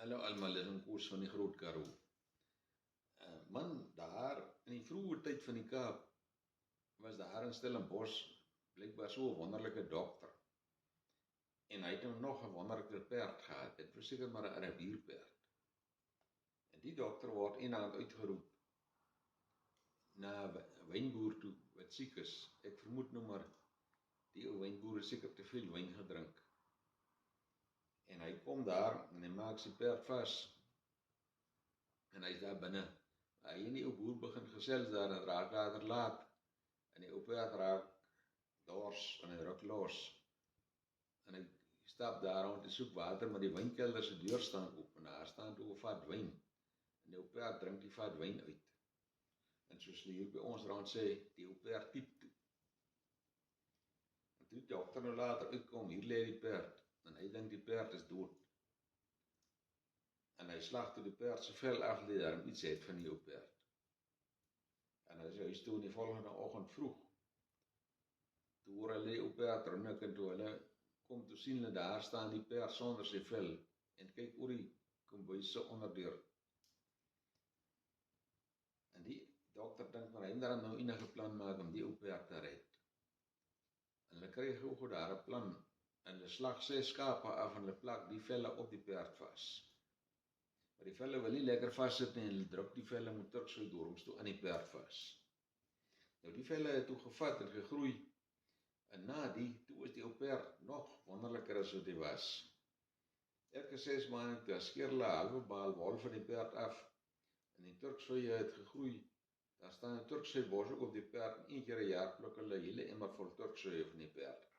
Hallo almal, dis 'n koers van die Groot Karoo. Man, daar in die vroeë tyd van die Kaap was daar in Stellenbosch blykbaar so 'n wonderlike dokter. En hy het nou nog 'n wonderlike perd gehad. Dit was seker maar 'n Arabierperd. En die dokter word eendag uitgeroep na 'n wynboer toe wat siek is. Ek vermoed nou maar die ou wynboer het seker te veel wyn gedrink. En hy kom daar en hy maak sy perd vas. En hy is daar binne. Hy en die ou boer begin gesels daar en raak later laat. En die ou perd raak dors en hy ruk los. En hy stap daar om te soek water, maar die wynkelder se deur staan oop en daar staan toe 'n vat wyn. En die ou perd drink die vat wyn uit. En soos hulle hier by ons rond sê, die ou perd piep toe. En toe die dokter nou later uitkom, hier lê die perd. En hy dink die perd is dood. En hy slag toe die perd se vel af, dat hy daarom iets het van die ou perd. En hy is huis toe in die volgende oggend vroeg. Toe hoor hulle die ou perd runnik en toe hulle kom toe sien hulle daar staan die perd sonder sy vel en kyk oor die kombuis se onderdeur. En die dokter dink maar hy moet daarom nou enige plan maak om die ou perd te red. En hulle kry gou daar 'n plan. En hulle slag 6 skape af en hulle plak die velle op die perd vas. Maar die velle wil nie lekker vassit nie en hulle druk die velle met turkshoeidorms toe aan die perd vas. Nou die velle het toe gevat en gegroei. En na toe is die ou perd nog wonderliker as wat hy was. Elke 6 maande toe skeer hulle 'n halwe baal wol van die perd af. En die turkshoeie het gegroei. Daar staan 'n turkshoeibos ook op die perd en 1 keer 'n jaar pluk hulle hele emmer vol turkshoeie van die perd.